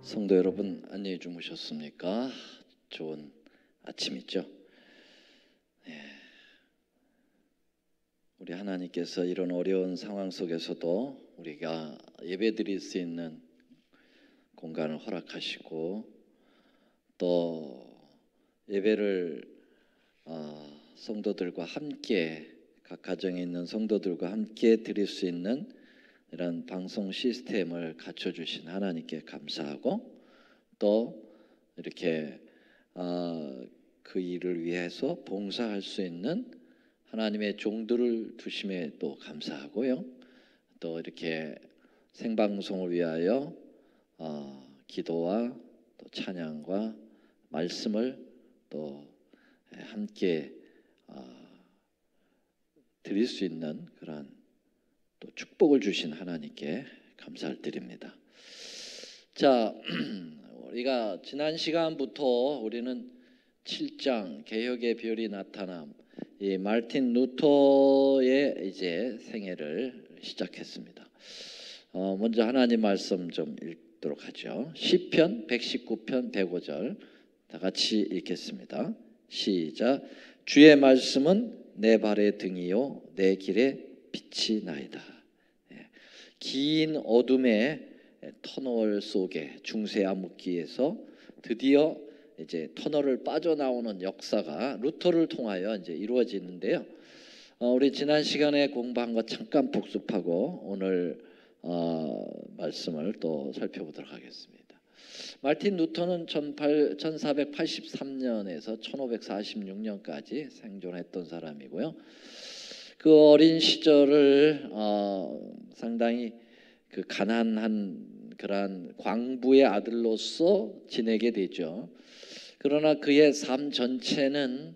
성도 여러분, 안녕히 주무셨습니까? 좋은 아침이죠. 우리 하나님께서 이런 어려운 상황 속에서도 우리가 예배드릴 수 있는 공간을 허락하시고, 또 예배를 성도들과 함께, 각 가정에 있는 성도들과 함께 드릴 수 있는 이런 방송 시스템을 갖춰주신 하나님께 감사하고, 또 이렇게 그 일을 위해서 봉사할 수 있는 하나님의 종들을 두심에 또 감사하고요. 또 이렇게 생방송을 위하여 기도와 또 찬양과 말씀을 또 함께 드릴 수 있는 그런 또 축복을 주신 하나님께 감사를 드립니다. 자, 우리가 지난 시간부터 우리는 7장 개혁의 별이 나타남, 이 마르틴 루터의 이제 생애를 시작했습니다. 먼저 하나님 말씀 좀 읽도록 하죠. 시편 119편 105절 다 같이 읽겠습니다. 시작. 주의 말씀은 내 발의 등이요 내 길의 빛이 나이다. 긴 어둠의 터널 속에 중세 암흑기에서 드디어 이제 터널을 빠져나오는 역사가 루터를 통하여 이제 이루어지는데요. 우리 지난 시간에 공부한 거 잠깐 복습하고 오늘 말씀을 또 살펴보도록 하겠습니다. 마르틴 루터는 1483년에서 1546년까지 생존했던 사람이고요. 그 어린 시절을 상당히 그 가난한 그런 광부의 아들로서 지내게 되죠. 그러나 그의 삶 전체는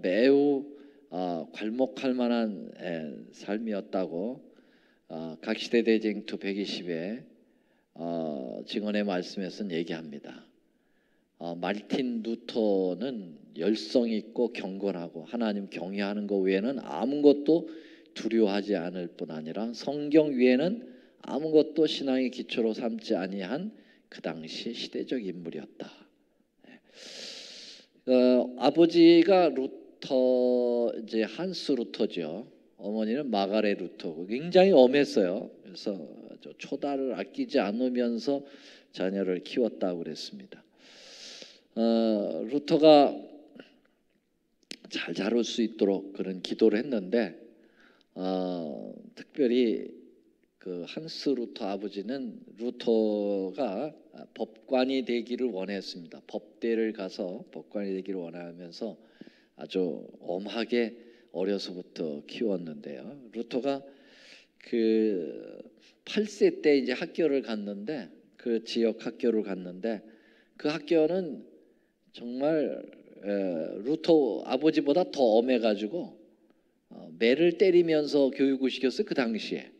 매우 괄목할 만한 삶이었다고 각시대대쟁투 120에 증언의 말씀에서는 얘기합니다. 마르틴 루터는 열성 있고 경건하고 하나님 경외하는 것 외에는 아무것도 두려워하지 않을 뿐 아니라 성경 위에는 아무것도 신앙의 기초로 삼지 아니한 그 당시 시대적 인물이었다. 아버지가 루터, 이제 한스 루터죠. 어머니는 마가렛 루터고 굉장히 엄했어요. 그래서 초다를 아끼지 않으면서 자녀를 키웠다고 그랬습니다. 루터가 잘 자랄 수 있도록 그런 기도를 했는데, 특별히 그 한스 루터 아버지는 루터가 법관이 되기를 원했습니다. 법대를 가서 법관이 되기를 원하면서 아주 엄하게 어려서부터 키웠는데요. 루터가 그 8세 때 이제 학교를 갔는데, 그 지역 학교를 갔는데 그 학교는 정말 루터 아버지보다 더 엄해가지고 매를 때리면서 교육을 시켰어요. 그 당시에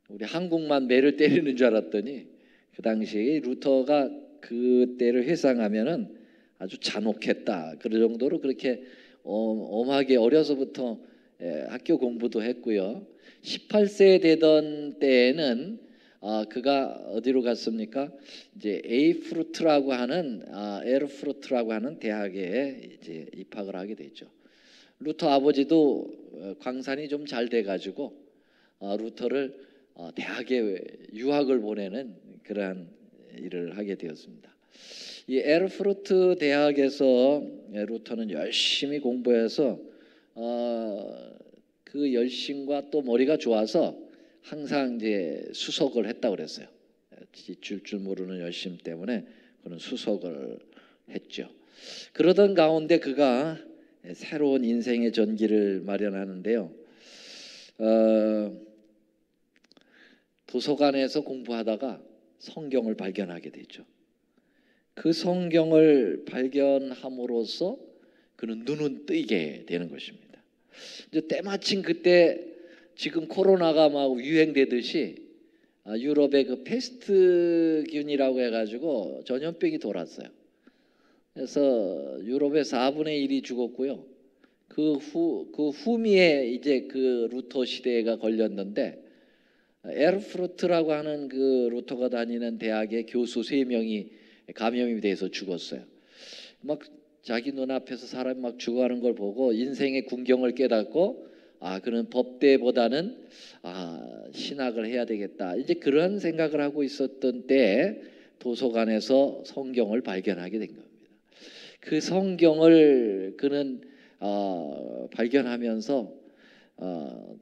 우리 한국만 매를 때리는 줄 알았더니 그 당시에 루터가 그때를 회상하면은 아주 잔혹했다. 그럴 정도로 그렇게 엄하게 어려서부터 학교 공부도 했고요. 18세 되던 때에는 그가 어디로 갔습니까? 이제 에르푸르트라고 하는 대학에 이제 입학을 하게 되죠. 루터 아버지도 광산이 좀 잘 돼가지고 루터를 대학에 유학을 보내는 그러한 일을 하게 되었습니다. 이 에르푸르트 대학에서 루터는 열심히 공부해서 그 열심과 또 머리가 좋아서 항상 이제 수석을 했다고 그랬어요. 지칠 줄 모르는 열심 때문에 그는 수석을 했죠. 그러던 가운데 그가 새로운 인생의 전기를 마련하는데요. 도서관에서 공부하다가 성경을 발견하게 되죠. 그 성경을 발견함으로써 그는 눈은 뜨이게 되는 것입니다. 이제 때마침 그때 지금 코로나가 막 유행되듯이 유럽에 그 페스트균이라고 해가지고 전염병이 돌았어요. 그래서 유럽의 4분의 1이 죽었고요. 그 후미에 이제 그 루터 시대가 걸렸는데 에르푸르트라고 하는 그 루터가 다니는 대학의 교수 3명이 감염이 돼서 죽었어요. 막 자기 눈앞에서 사람이 막 죽어가는 걸 보고 인생의 군경을 깨닫고 그는 법대보다는 신학을 해야 되겠다. 이제 그런 생각을 하고 있었던 때에 도서관에서 성경을 발견하게 된 겁니다. 그 성경을 그는 발견하면서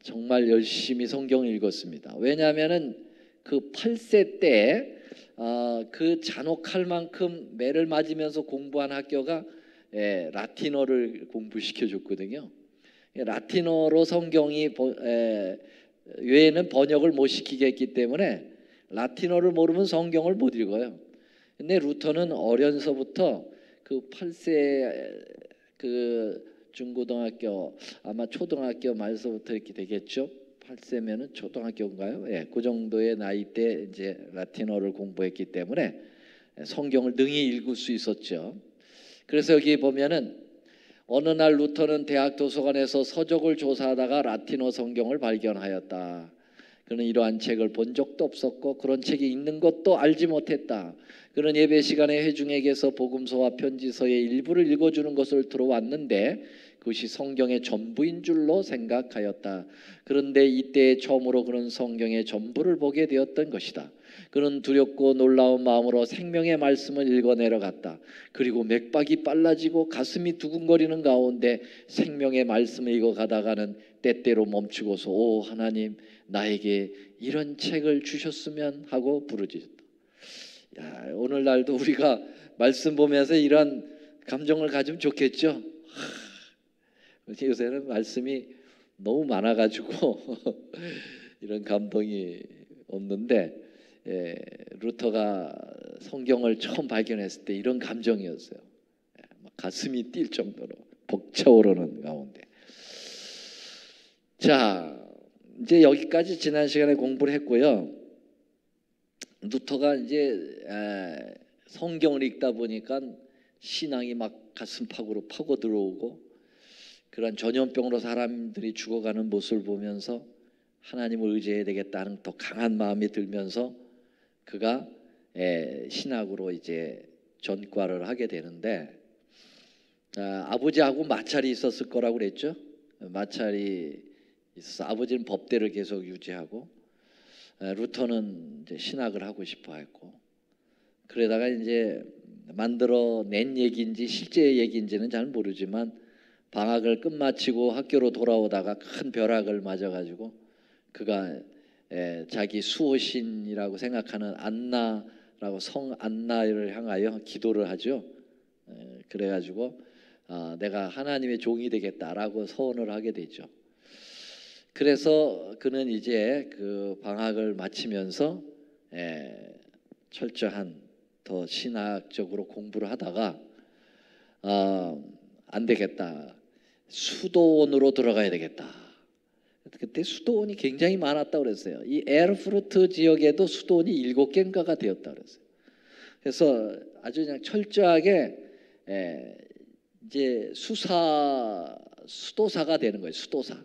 정말 열심히 성경을 읽었습니다. 왜냐하면은 그 8세 때 그 잔혹할 만큼 매를 맞으면서 공부한 학교가 라틴어를 공부시켜 줬거든요. 라틴어로 성경이 외에는 번역을 못 시키게 했기 때문에 라틴어를 모르면 성경을 못 읽어요. 근데 루터는 어려서부터 그 8세 그 중고등학교 아마 초등학교 말서부터 이렇게 되겠죠. 8세면은 초등학교인가요? 그 정도의 나이 때 이제 라틴어를 공부했기 때문에 성경을 능히 읽을 수 있었죠. 그래서 여기 보면은 어느 날 루터는 대학 도서관에서 서적을 조사하다가 라틴어 성경을 발견하였다. 그는 이러한 책을 본 적도 없었고 그런 책이 있는 것도 알지 못했다. 그는 예배 시간에 회중에게서 복음서와 편지서의 일부를 읽어주는 것을 들어왔는데 그것이 성경의 전부인 줄로 생각하였다. 그런데 이때 처음으로 그는 성경의 전부를 보게 되었던 것이다. 그는 두렵고 놀라운 마음으로 생명의 말씀을 읽어 내려갔다. 그리고 맥박이 빨라지고 가슴이 두근거리는 가운데 생명의 말씀을 읽어가다가는 때때로 멈추고서 오 하나님 나에게 이런 책을 주셨으면 하고 부르짖었다. 오늘날도 우리가 말씀 보면서 이런 감정을 가지면 좋겠죠. 요새는 말씀이 너무 많아가지고 이런 감동이 없는데 루터가 성경을 처음 발견했을 때 이런 감정이었어요. 가슴이 뛸 정도로 벅차오르는 가운데. 자, 이제 여기까지 지난 시간에 공부를 했고요. 루터가 이제 성경을 읽다 보니까 신앙이 막 가슴팍으로 파고 들어오고 그런 전염병으로 사람들이 죽어가는 모습을 보면서 하나님을 의지해야 되겠다는 더 강한 마음이 들면서 그가 신학으로 이제 전과를 하게 되는데 아버지하고 마찰이 있었을 거라고 그랬죠. 마찰이 있어서 아버지는 법대를 계속 유지하고 루터는 이제 신학을 하고 싶어 했고 그러다가 이제 만들어낸 얘기인지 실제 얘기인지는 잘 모르지만 방학을 끝마치고 학교로 돌아오다가 큰 벼락을 맞아가지고 그가 자기 수호신이라고 생각하는 안나라고 성 안나를 향하여 기도를 하죠. 그래가지고 내가 하나님의 종이 되겠다라고 서원을 하게 되죠. 그래서 그는 이제 그 방학을 마치면서 철저한 더 신학적으로 공부를 하다가 안 되겠다. 수도원으로 들어가야 되겠다. 그때 수도원이 굉장히 많았다고 그랬어요. 이 에르푸르트 지역에도 수도원이 7개인가가 되었다고 그랬어요. 그래서 아주 그냥 철저하게 이제 수도사가 되는 거예요. 수도사.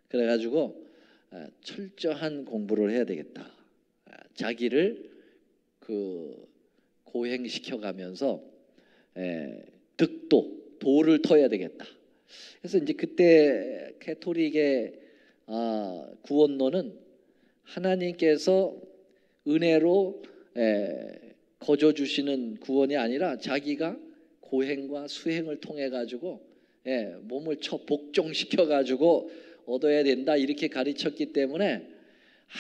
그래가지고 철저한 공부를 해야 되겠다. 자기를 그 고행시켜가면서 도를 터야 되겠다. 그래서 이제 그때 캐토릭의 구원론은 하나님께서 은혜로 거저 주시는 구원이 아니라 자기가 고행과 수행을 통해 가지고 몸을 복종시켜 가지고 얻어야 된다 이렇게 가르쳤기 때문에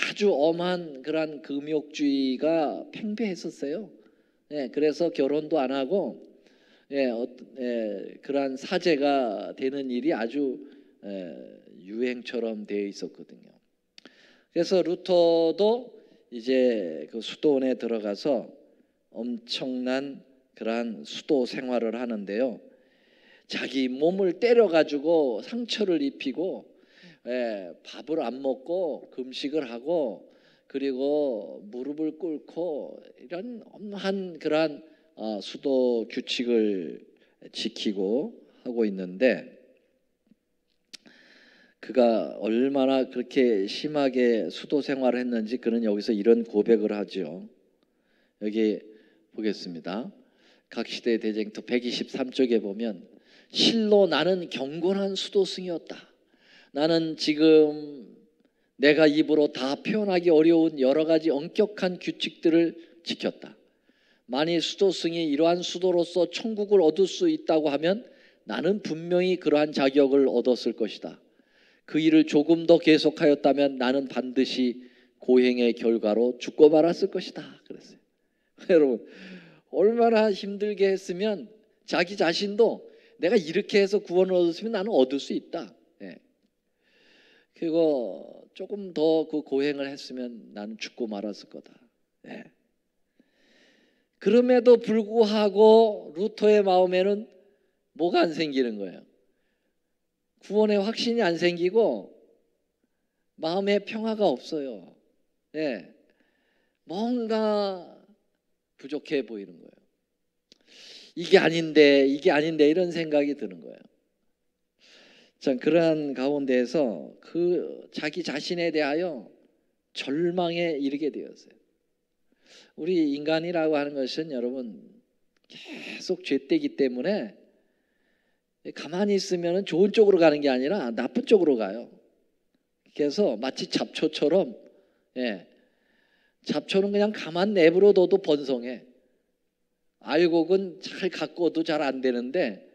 아주 엄한 그런 금욕주의가 팽배했었어요. 그래서 결혼도 안 하고 그러한 사제가 되는 일이 아주 유행처럼 되어 있었거든요. 그래서 루터도 이제 그 수도원에 들어가서 엄청난 그러한 수도 생활을 하는데요. 자기 몸을 때려 가지고 상처를 입히고 밥을 안 먹고 금식을 하고 그리고 무릎을 꿇고 이런 엄한 그러한 수도 규칙을 지키고 하고 있는데 그가 얼마나 그렇게 심하게 수도 생활을 했는지 그는 여기서 이런 고백을 하죠. 여기 보겠습니다. 각시대 대쟁투 123쪽에 보면 실로 나는 경건한 수도승이었다. 나는 지금 내가 입으로 다 표현하기 어려운 여러 가지 엄격한 규칙들을 지켰다. 만일 수도승이 이러한 수도로서 천국을 얻을 수 있다고 하면 나는 분명히 그러한 자격을 얻었을 것이다. 그 일을 조금 더 계속하였다면 나는 반드시 고행의 결과로 죽고 말았을 것이다. 그랬어요. 여러분, 얼마나 힘들게 했으면 자기 자신도 내가 이렇게 해서 구원을 얻었으면 나는 얻을 수 있다. 예. 그리고 조금 더 그 고행을 했으면 나는 죽고 말았을 거다. 예. 그럼에도 불구하고 루터의 마음에는 뭐가 안 생기는 거예요? 구원의 확신이 안 생기고 마음에 평화가 없어요. 예. 뭔가 부족해 보이는 거예요. 이게 아닌데 이런 생각이 드는 거예요. 참 그러한 가운데에서 그 자기 자신에 대하여 절망에 이르게 되었어요. 우리 인간이라고 하는 것은 여러분 계속 죄되기 때문에 가만히 있으면 좋은 쪽으로 가는 게 아니라 나쁜 쪽으로 가요. 그래서 마치 잡초처럼, 예, 잡초는 그냥 가만 내버려둬도 번성해. 알곡은 잘 가꿔도 잘 안 되는데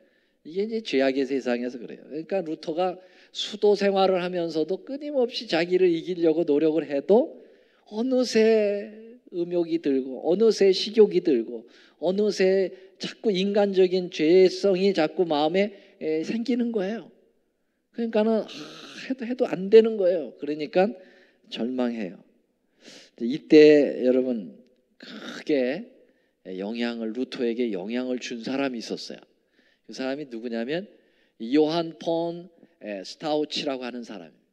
이게 이제 죄악의 세상에서 그래요. 그러니까 루터가 수도 생활을 하면서도 끊임없이 자기를 이기려고 노력을 해도 어느새 음욕이 들고 어느새 식욕이 들고 어느새 자꾸 인간적인 죄성이 자꾸 마음에 생기는 거예요. 그러니까는 해도 안 되는 거예요. 그러니까 절망해요. 이때 여러분 크게 루터에게 영향을 준 사람이 있었어요. 그 사람이 누구냐면 요한 폰 스타우치라고 하는 사람입니다.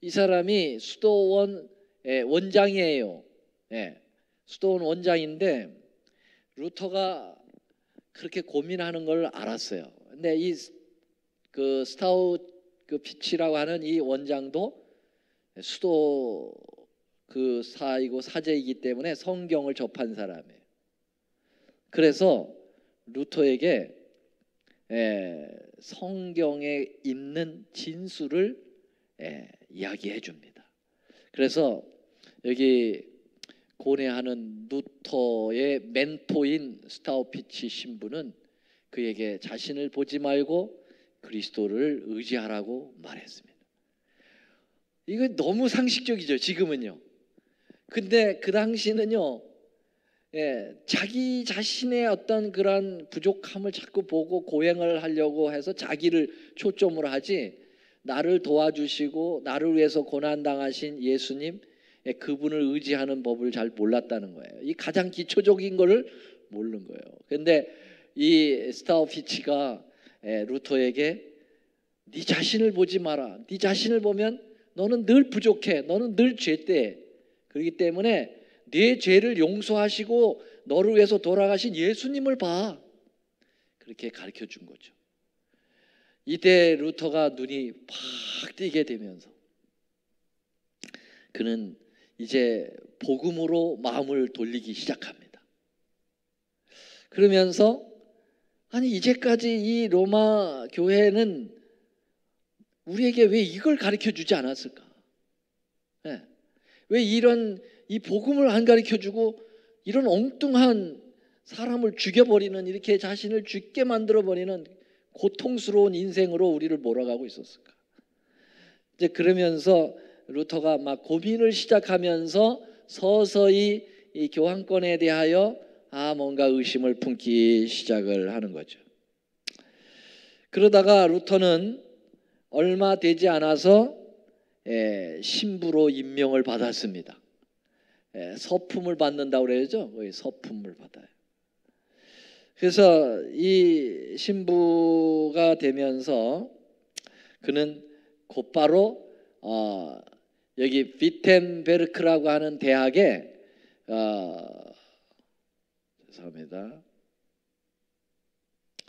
이 사람이 수도원 원장이에요. 수도원 원장인데 루터가 그렇게 고민하는 걸 알았어요. 근데 이 그 스타우피치라고 하는 이 원장도 수도 그 사이고 사제이기 때문에 성경을 접한 사람이에요. 그래서 루터에게 성경에 있는 진술을 이야기해 줍니다. 그래서 여기 고뇌하는 루터의 멘토인 스타우피치 신부는 그에게 자신을 보지 말고 그리스도를 의지하라고 말했습니다. 이거 너무 상식적이죠, 지금은요. 근데 그 당시는요, 자기 자신의 어떤 그런 부족함을 자꾸 보고 고행을 하려고 해서 자기를 초점으로 하지 나를 도와주시고 나를 위해서 고난당하신 예수님, 그분을 의지하는 법을 잘 몰랐다는 거예요. 이 가장 기초적인 거를 모르는 거예요. 그런데 이 스타우피치가 루터에게 네 자신을 보지 마라. 네 자신을 보면 너는 늘 부족해. 너는 늘 죄대. 그렇기 때문에 네 죄를 용서하시고 너를 위해서 돌아가신 예수님을 봐. 그렇게 가르쳐 준 거죠. 이때 루터가 눈이 팍 띄게 되면서 그는 이제 복음으로 마음을 돌리기 시작합니다. 그러면서 아니 이제까지 이 로마 교회는 우리에게 왜 이걸 가르쳐 주지 않았을까? 왜 이 복음을 안 가르쳐 주고 이런 엉뚱한 사람을 죽여버리는 이렇게 자신을 죽게 만들어버리는 고통스러운 인생으로 우리를 몰아가고 있었을까? 이제 그러면서 루터가 막 고민을 시작하면서 서서히 이 교황권에 대하여 뭔가 의심을 품기 시작을 하는 거죠. 그러다가 루터는 얼마 되지 않아서 신부로 임명을 받았습니다. 서품을 받는다고 그러죠. 서품을 받아요. 그래서 이 신부가 되면서 그는 곧바로 여기 비텐베르크라고 하는 대학에 죄송합니다.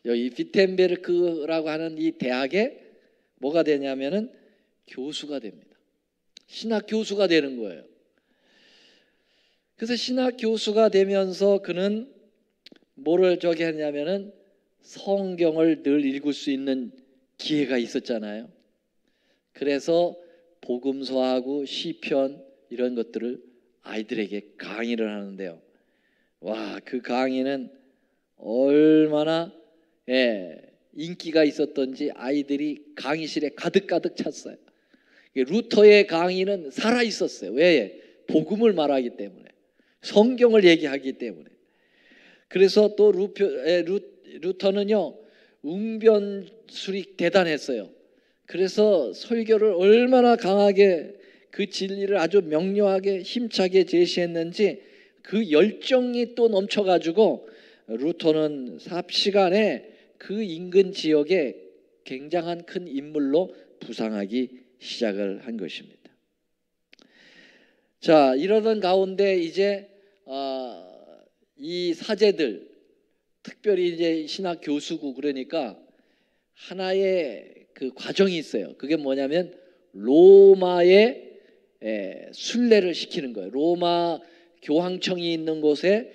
여기 비텐베르크라고 하는 이 대학에 뭐가 되냐면은 교수가 됩니다. 신학 교수가 되는 거예요. 그래서 신학 교수가 되면서 그는 뭐를 저기 했냐면은 성경을 늘 읽을 수 있는 기회가 있었잖아요. 그래서 복음서하고 시편 이런 것들을 아이들에게 강의를 하는데요. 와, 그 강의는 얼마나 인기가 있었던지 아이들이 강의실에 가득가득 찼어요. 루터의 강의는 살아 있었어요. 왜? 복음을 말하기 때문에, 성경을 얘기하기 때문에. 그래서 또 루터는요 웅변술이 대단했어요. 그래서 설교를 얼마나 강하게 그 진리를 아주 명료하게 힘차게 제시했는지 그 열정이 또 넘쳐가지고 루터는 삽시간에 그 인근 지역에 굉장한 큰 인물로 부상하기 시작을 한 것입니다. 자, 이러던 가운데 이제 이 사제들, 특별히 이제 신학 교수고 그러니까 하나의 그 과정이 있어요. 그게 뭐냐면 로마에 순례를 시키는 거예요. 로마 교황청이 있는 곳에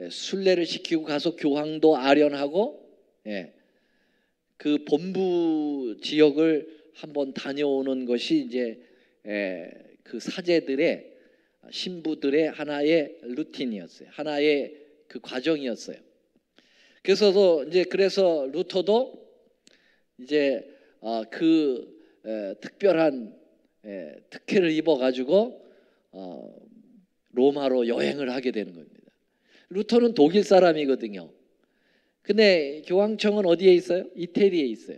순례를 시키고 가서 교황도 아련하고 그 본부 지역을 한번 다녀오는 것이 이제 그 사제들의 신부들의 하나의 루틴이었어요. 하나의 그 과정이었어요. 그래서 루터도 이제 그 특별한 특혜를 입어 가지고 로마로 여행을 하게 되는 겁니다. 루터는 독일 사람이거든요. 근데 교황청은 어디에 있어요? 이태리에 있어요.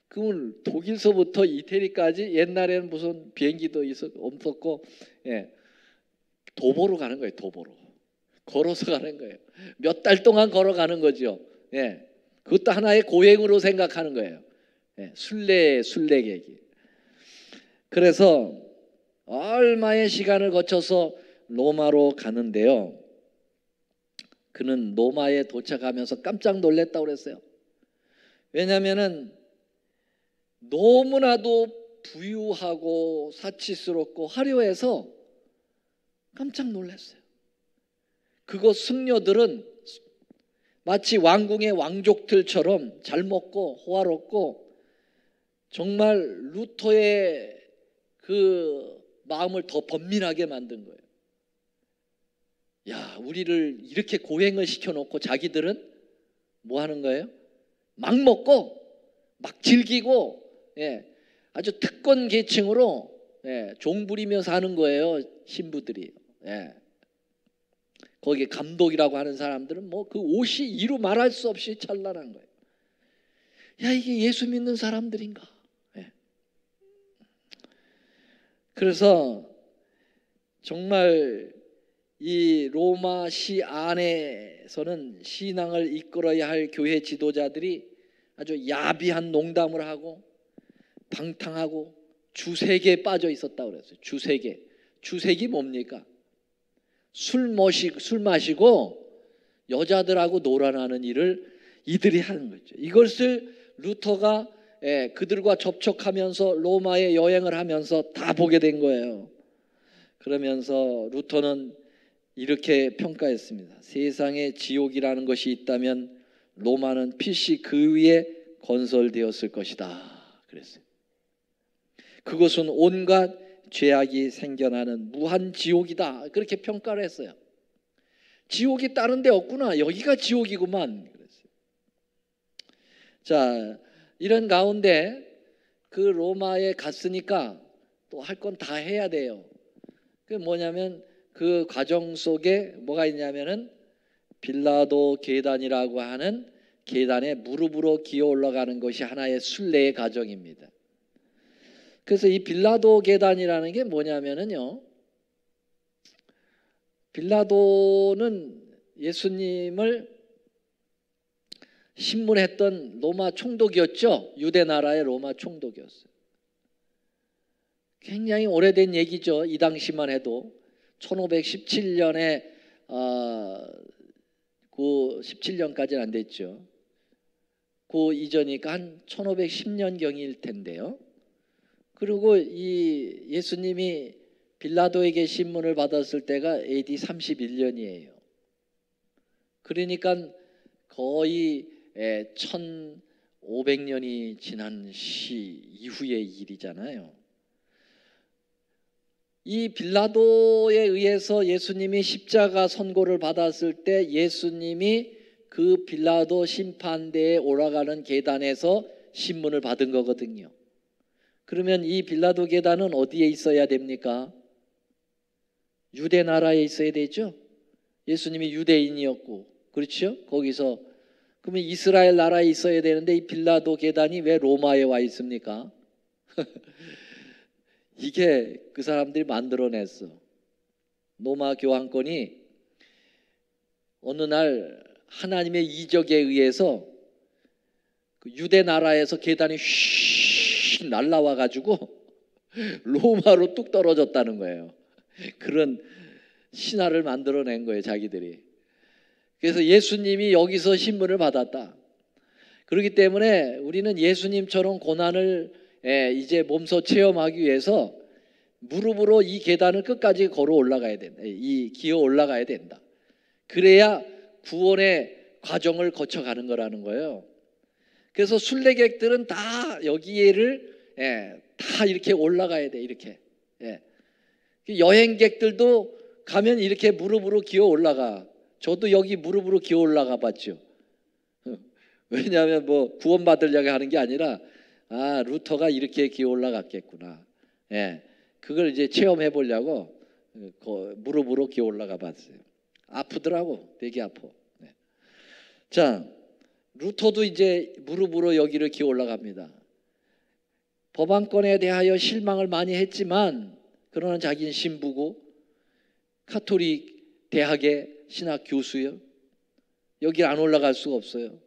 그러면 독일서부터 이태리까지 옛날에는 무슨 비행기도 없었고 도보로 가는 거예요. 도보로 걸어서 가는 거예요. 몇 달 동안 걸어가는 거죠. 그것도 하나의 고행으로 생각하는 거예요. 순례객이. 그래서 얼마의 시간을 거쳐서 로마로 가는데요. 그는 로마에 도착하면서 깜짝 놀랐다고 그랬어요. 왜냐하면은 너무나도 부유하고 사치스럽고 화려해서 깜짝 놀랐어요. 그곳 승려들은 마치 왕궁의 왕족들처럼 잘 먹고 호화롭고 정말 루터의 그 마음을 더 번민하게 만든 거예요. 야, 우리를 이렇게 고행을 시켜놓고 자기들은 뭐 하는 거예요? 막 먹고 막 즐기고 아주 특권 계층으로 종부리며 사는 거예요. 신부들이. 거기에 감독이라고 하는 사람들은 뭐 그 옷이 이루 말할 수 없이 찬란한 거예요. 야, 이게 예수 믿는 사람들인가? 그래서 정말 이 로마시 안에서는 신앙을 이끌어야 할 교회 지도자들이 아주 야비한 농담을 하고 방탕하고 주색에 빠져 있었다고 그랬어요. 주색이 뭡니까? 술 마시고 여자들하고 놀아나는 일을 이들이 하는 거죠. 이것을 루터가 그들과 접촉하면서 로마에 여행을 하면서 다 보게 된 거예요. 그러면서 루터는 이렇게 평가했습니다. 세상에 지옥이라는 것이 있다면 로마는 필시 그 위에 건설되었을 것이다 그랬어요. 그것은 온갖 죄악이 생겨나는 무한 지옥이다 그렇게 평가를 했어요. 지옥이 다른 데 없구나, 여기가 지옥이구만 그랬어요. 자, 이런 가운데 그 로마에 갔으니까 또 할 건 다 해야 돼요. 그게 뭐냐면 그 과정 속에 뭐가 있냐면은 빌라도 계단이라고 하는 계단에 무릎으로 기어 올라가는 것이 하나의 순례의 과정입니다. 그래서 이 빌라도 계단이라는 게 뭐냐면은요, 빌라도는 예수님을 신문했던 로마 총독이었죠. 유대 나라의 로마 총독이었어요. 굉장히 오래된 얘기죠. 이 당시만 해도 1517년에 그 17년까지는 안 됐죠. 그 이전이니까 한 1510년경일 텐데요. 그리고 이 예수님이 빌라도에게 신문을 받았을 때가 AD 31년이에요. 그러니까 거의 1500년이 지난 시 이후의 일이잖아요. 이 빌라도에 의해서 예수님이 십자가 선고를 받았을 때 예수님이 그 빌라도 심판대에 올라가는 계단에서 신문을 받은 거거든요. 그러면 이 빌라도 계단은 어디에 있어야 됩니까? 유대 나라에 있어야 되죠. 예수님이 유대인이었고, 그렇죠? 거기서 그러면 이스라엘 나라에 있어야 되는데 이 빌라도 계단이 왜 로마에 와 있습니까? 이게 그 사람들이 만들어냈어. 로마 교황권이 어느 날 하나님의 이적에 의해서 그 유대 나라에서 계단이 휙 날라와 가지고 로마로 뚝 떨어졌다는 거예요. 그런 신화를 만들어낸 거예요, 자기들이. 그래서 예수님이 여기서 신문을 받았다. 그렇기 때문에 우리는 예수님처럼 고난을 이제 몸소 체험하기 위해서 무릎으로 이 계단을 끝까지 걸어 올라가야 된다. 기어 올라가야 된다. 그래야 구원의 과정을 거쳐가는 거라는 거예요. 그래서 순례객들은 다 여기를 다 이렇게 올라가야 돼. 이렇게. 여행객들도 가면 이렇게 무릎으로 기어 올라가. 저도 여기 무릎으로 기어 올라가 봤죠. 왜냐하면 뭐 구원받으려고 하는 게 아니라 루터가 이렇게 기어 올라갔겠구나. 그걸 이제 체험해 보려고 무릎으로 기어 올라가 봤어요. 아프더라고. 되게 아파. 자, 루터도 이제 무릎으로 여기를 기어 올라갑니다. 법안권에 대하여 실망을 많이 했지만 그러나 자기는 신부고 카톨릭 대학의 신학 교수요. 여기 안 올라갈 수가 없어요.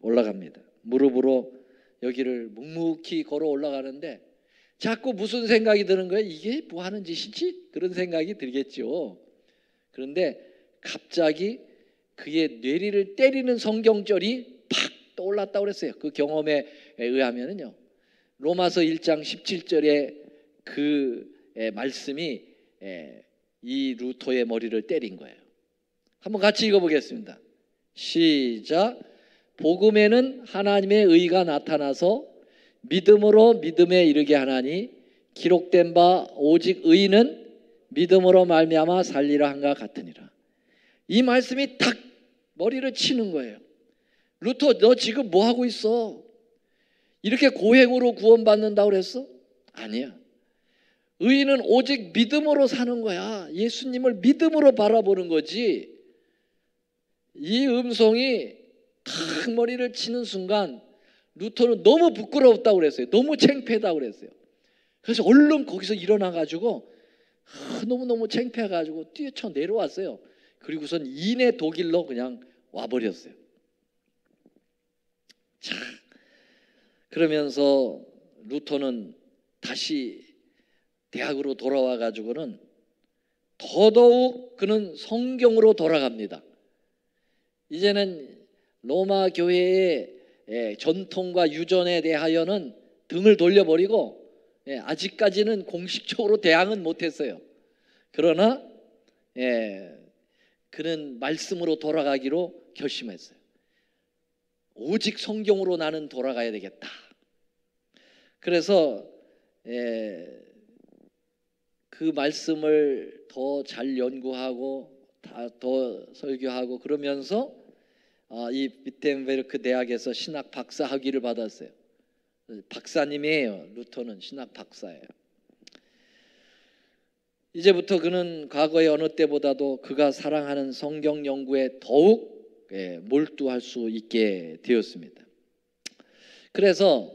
올라갑니다. 무릎으로 여기를 묵묵히 걸어 올라가는데 자꾸 무슨 생각이 드는 거예요? 이게 뭐 하는 짓이지? 그런 생각이 들겠죠. 그런데 갑자기 그의 뇌리를 때리는 성경절이 팍 떠올랐다고 그랬어요. 그 경험에 의하면은요. 로마서 1장 17절에 그 말씀이 이 루터의 머리를 때린 거예요. 한번 같이 읽어보겠습니다. 시작. 복음에는 하나님의 의가 나타나서 믿음으로 믿음에 이르게 하나니 기록된 바 오직 의인은 믿음으로 말미암아 살리라 한가 같으니라. 이 말씀이 탁 머리를 치는 거예요. 루터, 너 지금 뭐 하고 있어? 이렇게 고행으로 구원받는다고 그랬어? 아니야. 의인은 오직 믿음으로 사는 거야. 예수님을 믿음으로 바라보는 거지. 이 음성이 탁 머리를 치는 순간 루터는 너무 부끄러웠다고 그랬어요. 너무 창피하다고 그랬어요. 그래서 얼른 거기서 일어나가지고 너무너무 창피해가지고 뛰쳐 내려왔어요. 그리고선 이내 독일로 그냥 와버렸어요. 자, 그러면서 루터는 다시 대학으로 돌아와가지고는 더더욱 그는 성경으로 돌아갑니다. 이제는 로마 교회의 전통과 유전에 대하여는 등을 돌려버리고 아직까지는 공식적으로 대항은 못했어요. 그러나 그는 말씀으로 돌아가기로 결심했어요. 오직 성경으로 나는 돌아가야 되겠다. 그래서 그 말씀을 더 잘 연구하고 더 설교하고 그러면서 이 비텐베르크 대학에서 신학 박사 학위를 받았어요. 박사님이에요. 루터는 신학 박사예요. 이제부터 그는 과거의 어느 때보다도 그가 사랑하는 성경 연구에 더욱 몰두할 수 있게 되었습니다. 그래서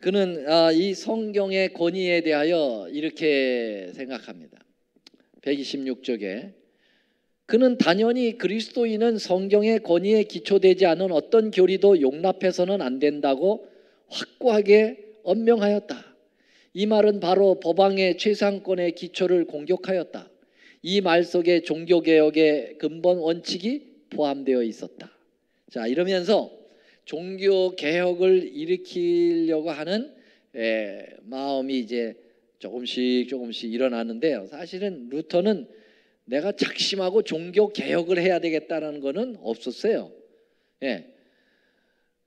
그는 이 성경의 권위에 대하여 이렇게 생각합니다. 126쪽에 그는 단연히 그리스도인은 성경의 권위에 기초되지 않은 어떤 교리도 용납해서는 안 된다고 확고하게 언명하였다. 이 말은 바로 법왕의 최상권의 기초를 공격하였다. 이 말 속에 종교개혁의 근본 원칙이 포함되어 있었다. 자, 이러면서 종교개혁을 일으키려고 하는 마음이 이제 조금씩 일어나는데요. 사실은 루터는 내가 작심하고 종교 개혁을 해야 되겠다는 거는 없었어요.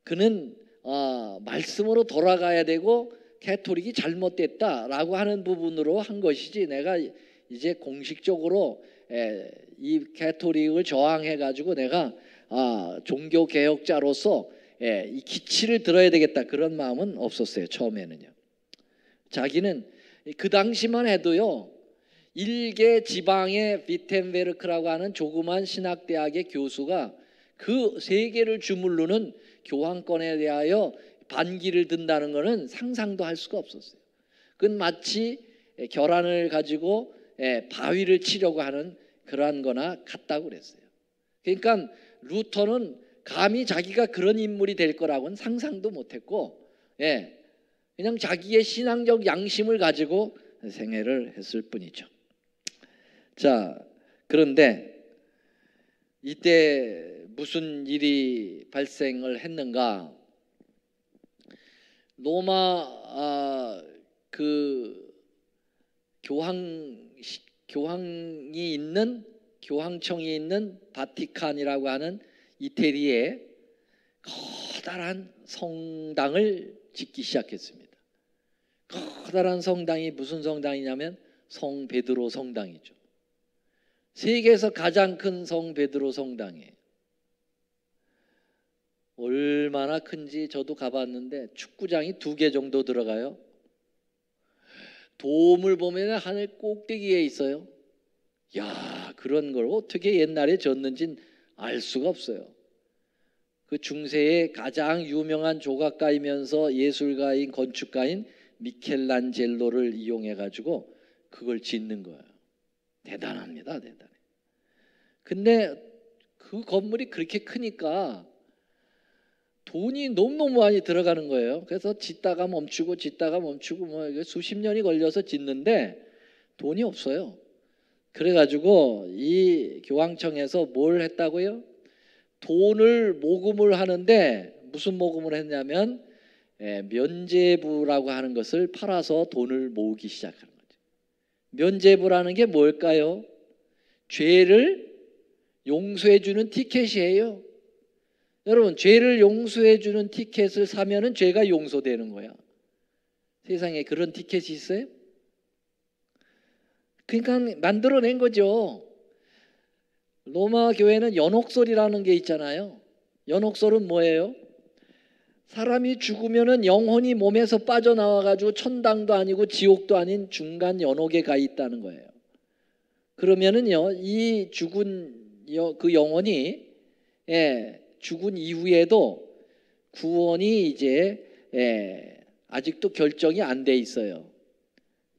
그는 말씀으로 돌아가야 되고 캐톨릭이 잘못됐다라고 하는 부분으로 한 것이지, 내가 이제 공식적으로 이 캐톨릭을 저항해 가지고 내가 종교 개혁자로서 이 기치를 들어야 되겠다, 그런 마음은 없었어요. 처음에는요. 자기는 그 당시만 해도요, 일개 지방의 비텐베르크라고 하는 조그만 신학대학의 교수가 그 세계를 주물르는 교황권에 대하여 반기를 든다는 것은 상상도 할 수가 없었어요. 그건 마치 결함을 가지고 바위를 치려고 하는 그러한 거나 같다고 그랬어요. 그러니까 루터는 감히 자기가 그런 인물이 될 거라고는 상상도 못했고, 그냥 자기의 신앙적 양심을 가지고 생애를 했을 뿐이죠. 자, 그런데 이때 무슨 일이 발생을 했는가? 로마 그 교황청이 있는 바티칸이라고 하는 이태리에 커다란 성당을 짓기 시작했습니다. 커다란 성당이 무슨 성당이냐면 성 베드로 성당이죠. 세계에서 가장 큰 성 베드로 성당이에요. 얼마나 큰지 저도 가봤는데 축구장이 2개 정도 들어가요. 돔을 보면 하늘 꼭대기에 있어요. 야, 그런 걸 어떻게 옛날에 졌는지는 알 수가 없어요. 그 중세의 가장 유명한 조각가이면서 예술가인 건축가인 미켈란젤로를 이용해 가지고 그걸 짓는 거예요. 대단합니다, 대단해. 근데 그 건물이 그렇게 크니까 돈이 너무너무 많이 들어가는 거예요. 그래서 짓다가 멈추고 뭐 수십 년이 걸려서 짓는데 돈이 없어요. 그래가지고 이 교황청에서 뭘 했다고요? 돈을 모금을 하는데 무슨 모금을 했냐면 면죄부라고 하는 것을 팔아서 돈을 모으기 시작하는 거죠. 면죄부라는 게 뭘까요? 죄를 용서해 주는 티켓이에요. 여러분, 죄를 용서해 주는 티켓을 사면은 죄가 용서되는 거야. 세상에 그런 티켓이 있어요? 그러니까 만들어낸 거죠. 로마 교회는 연옥설이라는 게 있잖아요. 연옥설은 뭐예요? 사람이 죽으면은 영혼이 몸에서 빠져나와 가지고 천당도 아니고 지옥도 아닌 중간 연옥에 가 있다는 거예요. 그러면은요, 이 죽은 그 영혼이 죽은 이후에도 구원이 이제 아직도 결정이 안 돼 있어요.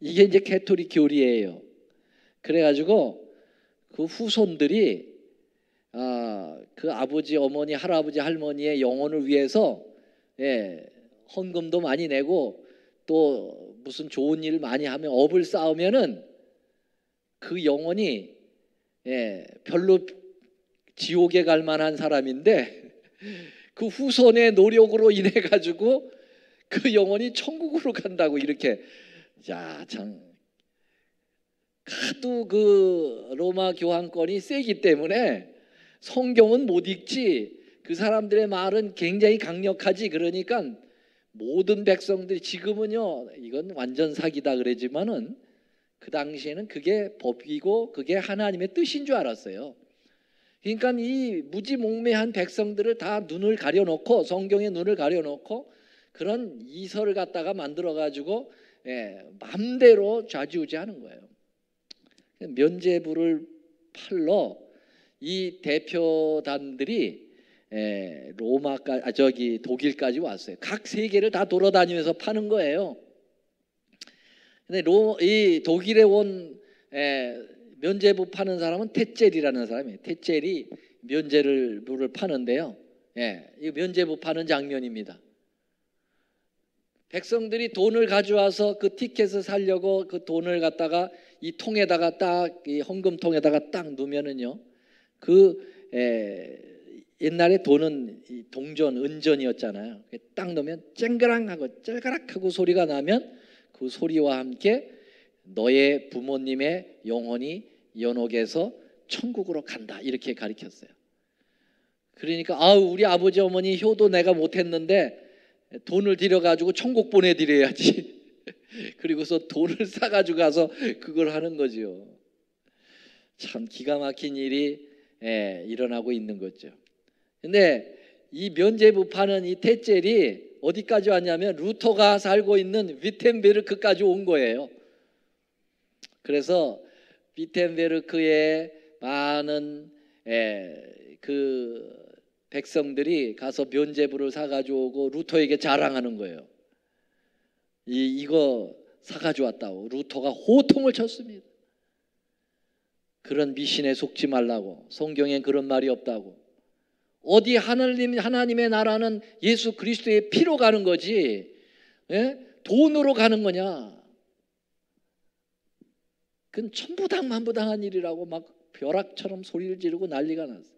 이게 이제 캐톨릭 교리예요. 그래가지고 그 후손들이 그 아버지, 어머니, 할아버지, 할머니의 영혼을 위해서 헌금도 많이 내고 또 무슨 좋은 일 많이 하면 업을 쌓으면은 그 영혼이 별로 지옥에 갈 만한 사람인데 그 후손의 노력으로 인해 가지고 그 영혼이 천국으로 간다고, 이렇게. 자, 참 하도 그 로마 교황권이 세기 때문에 성경은 못 읽지, 그 사람들의 말은 굉장히 강력하지. 그러니까 모든 백성들이, 지금은요 이건 완전 사기다 그러지만은 그 당시에는 그게 법이고 그게 하나님의 뜻인 줄 알았어요. 그러니까 이 무지몽매한 백성들을 다 눈을 가려놓고, 성경에 눈을 가려놓고 그런 이설을 갖다가 만들어 가지고 마음대로 좌지우지하는 거예요. 면죄부를 팔러 이 대표단들이 독일까지 왔어요. 각 세계를 다 돌아다니면서 파는 거예요. 근데 이 독일에 온 면죄부 파는 사람은 테젤이라는 사람이에요. 테젤이 면죄부를 파는데요. 이 면죄부 파는 장면입니다. 백성들이 돈을 가져와서 그 티켓을 사려고 그 돈을 갖다가 이 통에다가 딱, 이 헌금통에다가 딱 넣으면은요, 그 옛날에 돈은 동전 은전이었잖아요. 딱 넣으면 쨍그랑하고 짤가락하고 소리가 나면 그 소리와 함께 너의 부모님의 영혼이 연옥에서 천국으로 간다, 이렇게 가르쳤어요. 그러니까 우리 아버지 어머니 효도 내가 못했는데 돈을 들여가지고 천국 보내드려야지. 그리고서 돈을 사가지고 가서 그걸 하는 거지요. 참 기가 막힌 일이 일어나고 있는 거죠. 근데 이 면죄부 파는 이 테젤이 어디까지 왔냐면 루터가 살고 있는 위텐베르크까지 온 거예요. 그래서 위텐베르크의 많은 그 백성들이 가서 면죄부를 사가지고 오고 루터에게 자랑하는 거예요. 이거 사가지고 왔다고. 루터가 호통을 쳤습니다. 그런 미신에 속지 말라고. 성경엔 그런 말이 없다고. 어디 하나님의 나라는 예수 그리스도의 피로 가는 거지, 돈으로 가는 거냐? 그건 천부당만부당한 일이라고 막 벼락처럼 소리를 지르고 난리가 났어.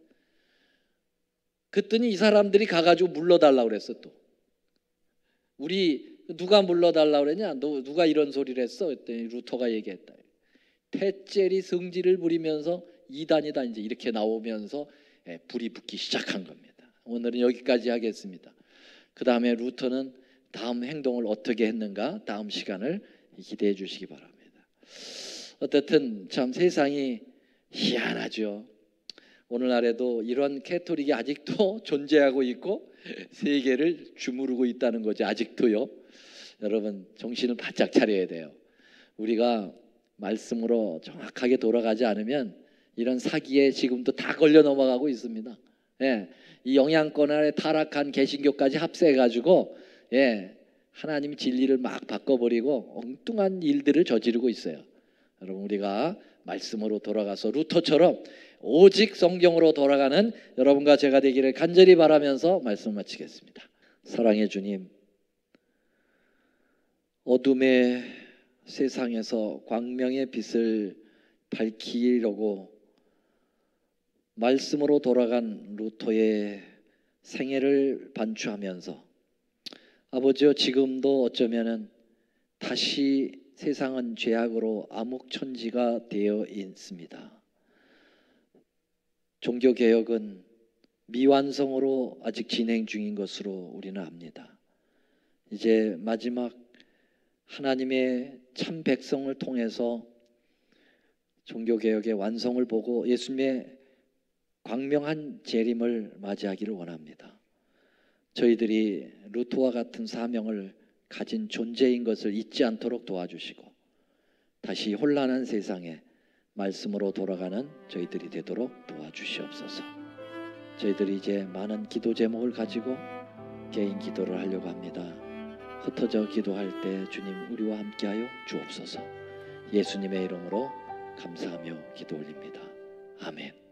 그랬더니 이 사람들이 가가지고 물러달라고 그랬어. 또 우리 누가 물러달라고 그랬냐? 누가 이런 소리를 했어? 그랬더니 루터가 얘기했다. 테젤이 성질을 부리면서 이단이다, 이제 이렇게 나오면서 불이 붙기 시작한 겁니다. 오늘은 여기까지 하겠습니다. 그 다음에 루터는 다음 행동을 어떻게 했는가, 다음 시간을 기대해 주시기 바랍니다. 어쨌든 참 세상이 희한하죠. 오늘날에도 이런 캐톨릭이 아직도 존재하고 있고 세계를 주무르고 있다는 거죠. 아직도요. 여러분 정신을 바짝 차려야 돼요. 우리가 말씀으로 정확하게 돌아가지 않으면 이런 사기에 지금도 다 걸려 넘어가고 있습니다. 이 영향권 아래 타락한 개신교까지 합세해가지고 하나님 진리를 막 바꿔버리고 엉뚱한 일들을 저지르고 있어요. 여러분 우리가 말씀으로 돌아가서 루터처럼 오직 성경으로 돌아가는 여러분과 제가 되기를 간절히 바라면서 말씀 마치겠습니다. 사랑의 주님, 어둠의 세상에서 광명의 빛을 밝히려고 말씀으로 돌아간 루터의 생애를 반추하면서 아버지여, 지금도 어쩌면은 다시 세상은 죄악으로 암흑천지가 되어 있습니다. 종교개혁은 미완성으로 아직 진행 중인 것으로 우리는 압니다. 이제 마지막 하나님의 참 백성을 통해서 종교개혁의 완성을 보고 예수님의 광명한 재림을 맞이하기를 원합니다. 저희들이 루터와 같은 사명을 가진 존재인 것을 잊지 않도록 도와주시고 다시 혼란한 세상에 말씀으로 돌아가는 저희들이 되도록 도와주시옵소서. 저희들이 이제 많은 기도 제목을 가지고 개인 기도를 하려고 합니다. 흩어져 기도할 때 주님 우리와 함께하여 주옵소서. 예수님의 이름으로 감사하며 기도 올립니다. 아멘.